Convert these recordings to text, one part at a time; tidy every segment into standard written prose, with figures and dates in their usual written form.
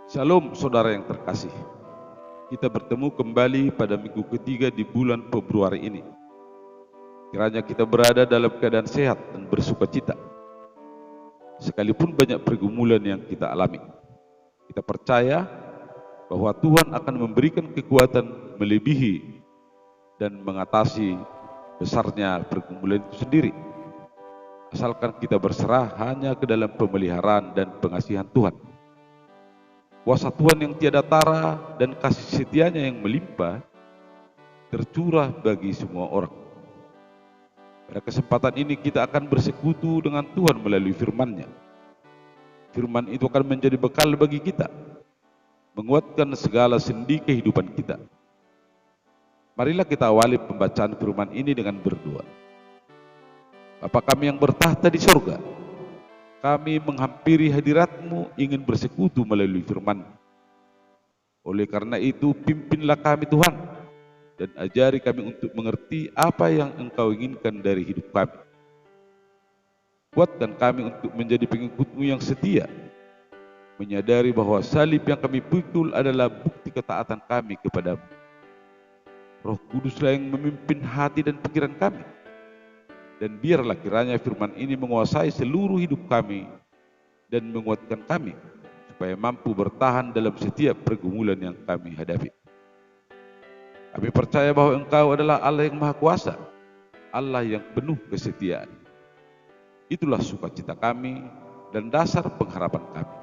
Shalom saudara yang terkasih. Kita bertemu kembali pada minggu ketiga di bulan Februari ini. Kiranya kita berada dalam keadaan sehat dan bersukacita. Sekalipun banyak pergumulan yang kita alami, kita percaya bahwa Tuhan akan memberikan kekuatan melebihi dan mengatasi besarnya pergumulan itu sendiri. Asalkan kita berserah hanya ke dalam pemeliharaan dan pengasihan Tuhan. Kuasa Tuhan yang tiada tara dan kasih setianya yang melimpah tercurah bagi semua orang. Pada kesempatan ini kita akan bersekutu dengan Tuhan melalui firman-Nya. Firman itu akan menjadi bekal bagi kita, menguatkan segala sendi kehidupan kita. Marilah kita awali pembacaan firman ini dengan berdoa. Bapa kami yang bertahta di sorga, kami menghampiri hadirat-Mu ingin bersekutu melalui firman. Oleh karena itu, pimpinlah kami Tuhan, dan ajari kami untuk mengerti apa yang Engkau inginkan dari hidup kami. Kuatkan kami untuk menjadi pengikut-Mu yang setia, menyadari bahwa salib yang kami pikul adalah bukti ketaatan kami kepadamu. Roh Kuduslah yang memimpin hati dan pikiran kami, dan biarlah kiranya firman ini menguasai seluruh hidup kami dan menguatkan kami, supaya mampu bertahan dalam setiap pergumulan yang kami hadapi. Kami percaya bahwa Engkau adalah Allah yang Maha Kuasa, Allah yang penuh kesetiaan. Itulah sukacita kami dan dasar pengharapan kami.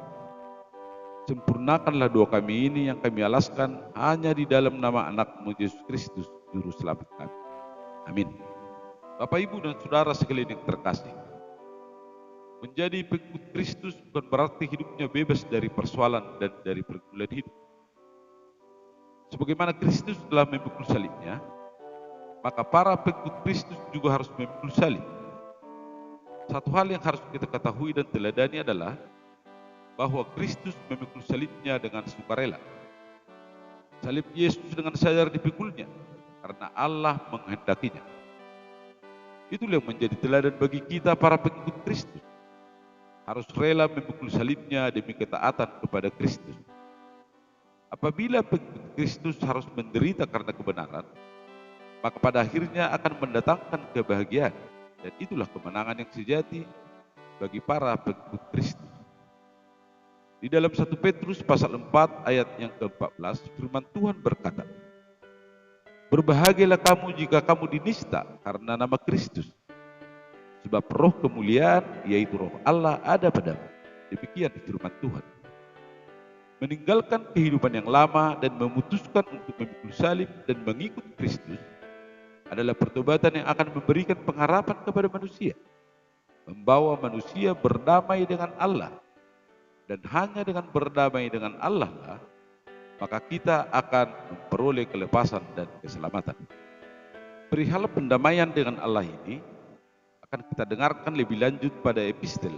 Sempurnakanlah doa kami ini yang kami alaskan hanya di dalam nama anak-Mu Yesus Kristus, Juru Selamat kami. Amin. Bapak, Ibu, dan Saudara sekalian yang terkasih, menjadi pengikut Kristus bukan berarti hidupnya bebas dari persoalan dan dari pergumulan hidup. Sebagaimana Kristus telah memikul salibnya, maka para pengikut Kristus juga harus memikul salib. Satu hal yang harus kita ketahui dan teladani adalah bahwa Kristus memikul salibnya dengan sukarela. Salib Yesus dengan sadar dipikulnya karena Allah menghendakinya. Itulah yang menjadi teladan bagi kita para pengikut Kristus. Harus rela memikul salibnya demi ketaatan kepada Kristus. Apabila pengikut Kristus harus menderita karena kebenaran, maka pada akhirnya akan mendatangkan kebahagiaan, dan itulah kemenangan yang sejati bagi para pengikut Kristus. Di dalam 1 Petrus pasal 4 ayat yang ke-14, firman Tuhan berkata, "Berbahagialah kamu jika kamu dinista karena nama Kristus, sebab roh kemuliaan, yaitu roh Allah, ada padamu." Demikian firman Tuhan. Meninggalkan kehidupan yang lama dan memutuskan untuk memikul salib dan mengikut Kristus adalah pertobatan yang akan memberikan pengharapan kepada manusia, membawa manusia berdamai dengan Allah, dan hanya dengan berdamai dengan Allah lah maka kita akan memperoleh kelepasan dan keselamatan. Perihal pendamaian dengan Allah ini akan kita dengarkan lebih lanjut pada epistel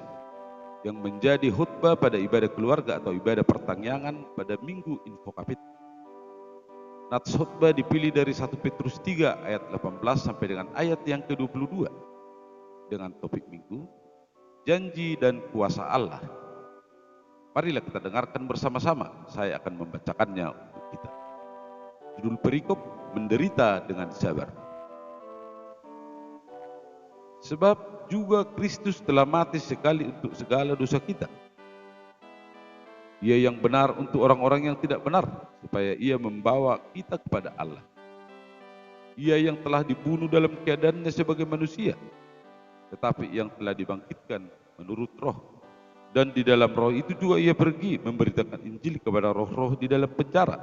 yang menjadi khutbah pada ibadah keluarga atau ibadah pertangyangan pada Minggu Info Kapit. Nats khutbah dipilih dari 1 Petrus 3 ayat 18 sampai dengan ayat yang ke-22 dengan topik minggu, janji dan kuasa Allah. Marilah kita dengarkan bersama-sama. Saya akan membacakannya untuk kita. Judul perikop, menderita dengan sabar. Sebab juga Kristus telah mati sekali untuk segala dosa kita. Ia yang benar untuk orang-orang yang tidak benar, supaya ia membawa kita kepada Allah. Ia yang telah dibunuh dalam keadaannya sebagai manusia, tetapi yang telah dibangkitkan menurut roh. Dan di dalam roh itu juga ia pergi memberitakan Injil kepada roh-roh di dalam penjara,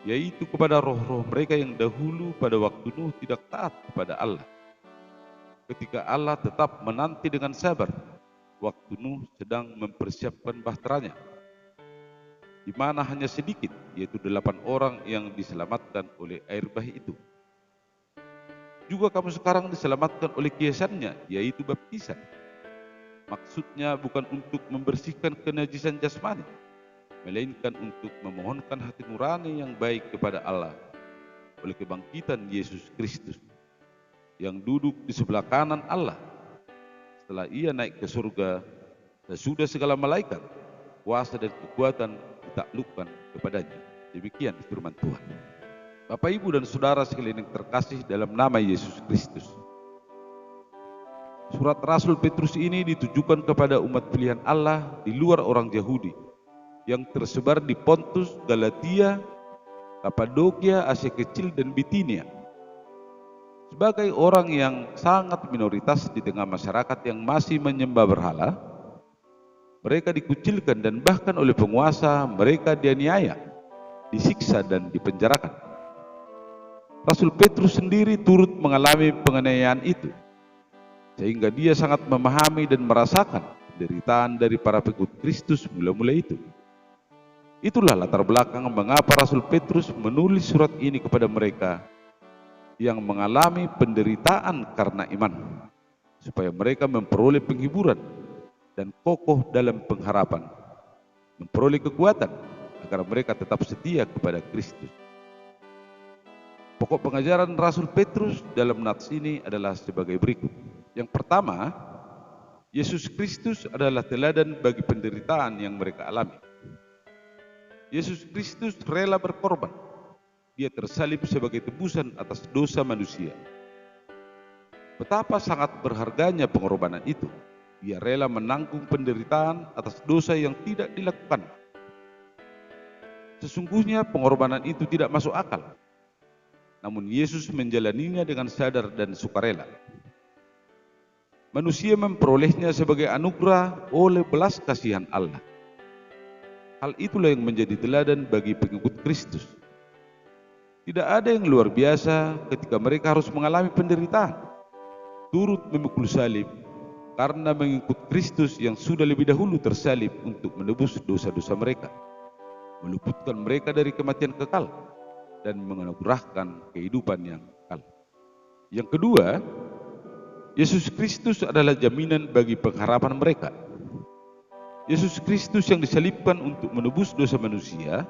yaitu kepada roh-roh mereka yang dahulu pada waktu Nuh tidak taat kepada Allah, ketika Allah tetap menanti dengan sabar waktu Nuh sedang mempersiapkan bahteranya, di mana hanya sedikit, yaitu 8 orang yang diselamatkan oleh air bah itu. Juga kamu sekarang diselamatkan oleh kiasannya, yaitu baptisan. Maksudnya bukan untuk membersihkan kenajisan jasmani, melainkan untuk memohonkan hati nurani yang baik kepada Allah oleh kebangkitan Yesus Kristus, yang duduk di sebelah kanan Allah setelah ia naik ke surga, sesudah segala malaikat, kuasa dan kekuatan ditaklukkan kepadanya. Demikian firman Tuhan. Bapak, Ibu, dan saudara sekalian yang terkasih dalam nama Yesus Kristus. Surat Rasul Petrus ini ditujukan kepada umat pilihan Allah di luar orang Yahudi yang tersebar di Pontus, Galatia, Kapadokia, Asia Kecil, dan Bitinia. Sebagai orang yang sangat minoritas di tengah masyarakat yang masih menyembah berhala, mereka dikucilkan dan bahkan oleh penguasa mereka dianiaya, disiksa, dan dipenjarakan. Rasul Petrus sendiri turut mengalami penganiayaan itu, sehingga dia sangat memahami dan merasakan penderitaan dari para pengikut Kristus mula-mula itu. Itulah latar belakang mengapa Rasul Petrus menulis surat ini kepada mereka yang mengalami penderitaan karena iman, supaya mereka memperoleh penghiburan dan kokoh dalam pengharapan, memperoleh kekuatan agar mereka tetap setia kepada Kristus. Pokok pengajaran Rasul Petrus dalam nats ini adalah sebagai berikut. Yang pertama, Yesus Kristus adalah teladan bagi penderitaan yang mereka alami. Yesus Kristus rela berkorban. Dia tersalib sebagai tebusan atas dosa manusia. Betapa sangat berharganya pengorbanan itu. Dia rela menanggung penderitaan atas dosa yang tidak dilakukan. Sesungguhnya pengorbanan itu tidak masuk akal. Namun Yesus menjalaninya dengan sadar dan sukarela. Manusia memperolehnya sebagai anugerah oleh belas kasihan Allah. Hal itulah yang menjadi teladan bagi pengikut Kristus. Tidak ada yang luar biasa ketika mereka harus mengalami penderitaan, turut memikul salib, karena mengikut Kristus yang sudah lebih dahulu tersalib untuk menebus dosa-dosa mereka, meluputkan mereka dari kematian kekal, dan menganugerahkan kehidupan yang kekal. Yang kedua, Yesus Kristus adalah jaminan bagi pengharapan mereka. Yesus Kristus yang disalibkan untuk menebus dosa manusia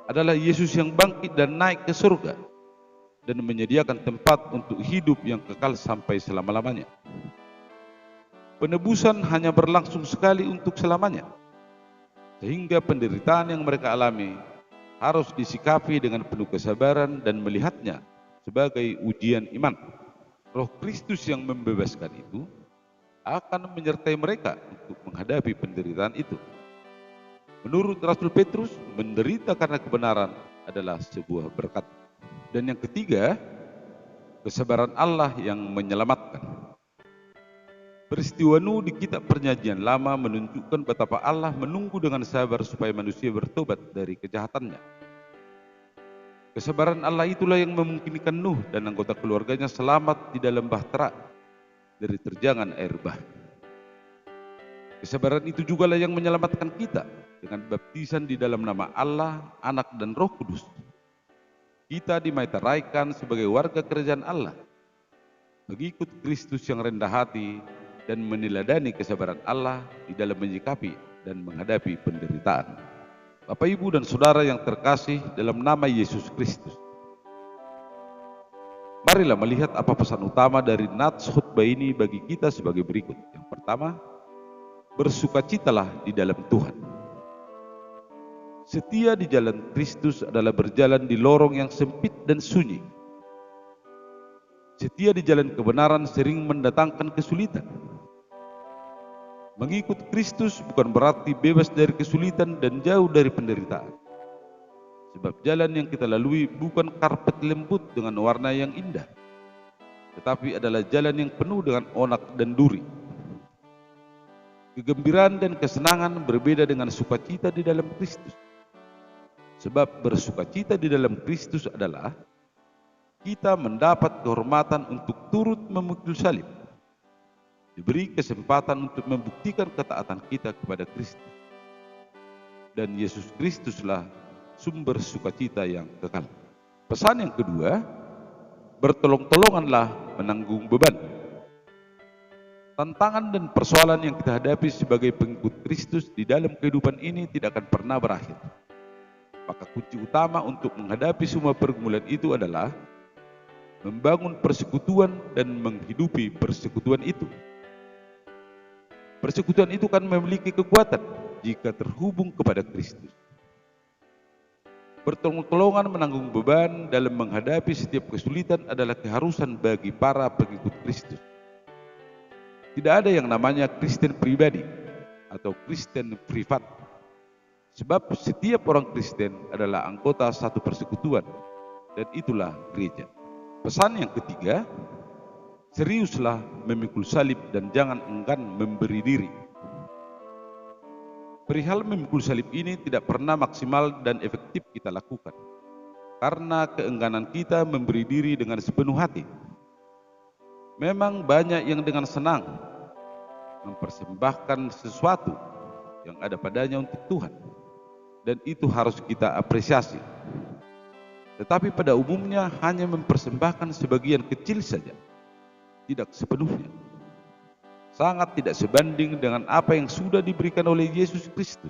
adalah Yesus yang bangkit dan naik ke surga dan menyediakan tempat untuk hidup yang kekal sampai selama-lamanya. Penebusan hanya berlangsung sekali untuk selamanya, sehingga penderitaan yang mereka alami harus disikapi dengan penuh kesabaran dan melihatnya sebagai ujian iman. Roh Kristus yang membebaskan itu akan menyertai mereka untuk menghadapi penderitaan itu. Menurut Rasul Petrus, menderita karena kebenaran adalah sebuah berkat. Dan yang ketiga, kesabaran Allah yang menyelamatkan. Peristiwa Nuh di kitab Perjanjian Lama menunjukkan betapa Allah menunggu dengan sabar supaya manusia bertobat dari kejahatannya. Kesabaran Allah itulah yang memungkinkan Nuh dan anggota keluarganya selamat di dalam bahtera dari terjangan air bah. Kesabaran itu jugalah yang menyelamatkan kita dengan baptisan di dalam nama Allah, Anak, dan Roh Kudus. Kita dimateraikan sebagai warga kerajaan Allah, mengikut Kristus yang rendah hati dan meneladani kesabaran Allah di dalam menyikapi dan menghadapi penderitaan. Bapak, Ibu, dan saudara yang terkasih dalam nama Yesus Kristus, marilah melihat apa pesan utama dari nats khutbah ini bagi kita sebagai berikut. Yang pertama, bersukacitalah di dalam Tuhan. Setia di jalan Kristus adalah berjalan di lorong yang sempit dan sunyi. Setia di jalan kebenaran sering mendatangkan kesulitan. Mengikut Kristus bukan berarti bebas dari kesulitan dan jauh dari penderitaan. Sebab jalan yang kita lalui bukan karpet lembut dengan warna yang indah, tetapi adalah jalan yang penuh dengan onak dan duri. Kegembiraan dan kesenangan berbeda dengan sukacita di dalam Kristus. Sebab bersukacita di dalam Kristus adalah kita mendapat kehormatan untuk turut memikul salib, diberi kesempatan untuk membuktikan ketaatan kita kepada Kristus, dan Yesus Kristuslah sumber sukacita yang kekal. Pesan yang kedua, bertolong-tolonganlah menanggung beban. Tantangan dan persoalan yang kita hadapi sebagai pengikut Kristus di dalam kehidupan ini tidak akan pernah berakhir. Maka kunci utama untuk menghadapi semua pergumulan itu adalah membangun persekutuan dan menghidupi persekutuan itu. Persekutuan itu kan memiliki kekuatan jika terhubung kepada Kristus. Bertolong-tolongan menanggung beban dalam menghadapi setiap kesulitan adalah keharusan bagi para pengikut Kristus. Tidak ada yang namanya Kristen pribadi atau Kristen privat, sebab setiap orang Kristen adalah anggota satu persekutuan, dan itulah gereja. Pesan yang ketiga, seriuslah memikul salib dan jangan enggan memberi diri. Perihal memikul salib ini tidak pernah maksimal dan efektif kita lakukan, karena keengganan kita memberi diri dengan sepenuh hati. Memang banyak yang dengan senang mempersembahkan sesuatu yang ada padanya untuk Tuhan, dan itu harus kita apresiasi. Tetapi pada umumnya hanya mempersembahkan sebagian kecil saja, tidak sepenuhnya. Sangat tidak sebanding dengan apa yang sudah diberikan oleh Yesus Kristus.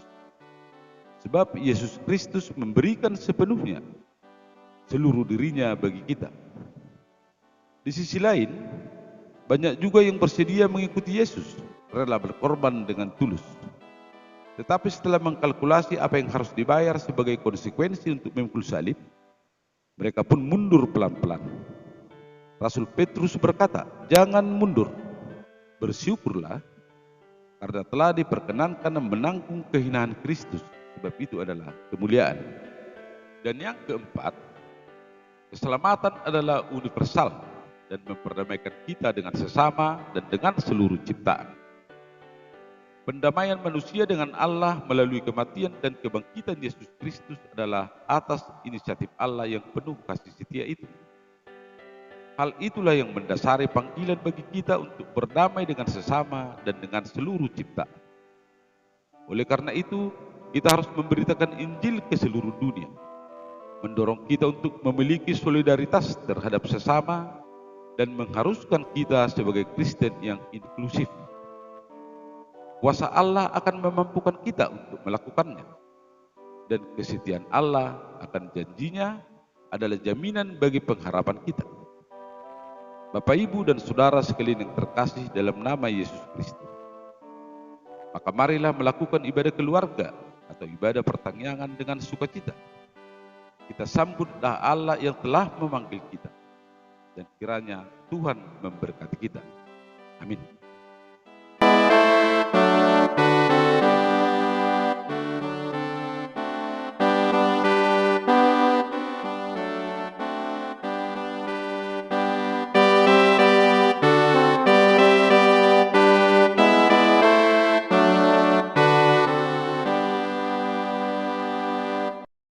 Sebab Yesus Kristus memberikan sepenuhnya, seluruh dirinya bagi kita. Di sisi lain, banyak juga yang bersedia mengikuti Yesus, rela berkorban dengan tulus. Tetapi setelah mengkalkulasi apa yang harus dibayar sebagai konsekuensi untuk memikul salib, mereka pun mundur pelan-pelan. Rasul Petrus berkata, "Jangan mundur, bersyukurlah karena telah diperkenankan menanggung kehinaan Kristus, sebab itu adalah kemuliaan." Dan yang keempat, keselamatan adalah universal dan memperdamaikan kita dengan sesama dan dengan seluruh ciptaan. Pendamaian manusia dengan Allah melalui kematian dan kebangkitan Yesus Kristus adalah atas inisiatif Allah yang penuh kasih setia itu. Hal itulah yang mendasari panggilan bagi kita untuk berdamai dengan sesama dan dengan seluruh ciptaan. Oleh karena itu, kita harus memberitakan Injil ke seluruh dunia, mendorong kita untuk memiliki solidaritas terhadap sesama, dan mengharuskan kita sebagai Kristen yang inklusif. Kuasa Allah akan memampukan kita untuk melakukannya, dan kesetiaan Allah akan janjinya adalah jaminan bagi pengharapan kita. Bapak, Ibu, dan Saudara sekalian yang terkasih dalam nama Yesus Kristus, maka marilah melakukan ibadah keluarga atau ibadah pertangyangan dengan sukacita. Kita sambutlah Allah yang telah memanggil kita, dan kiranya Tuhan memberkati kita. Amin.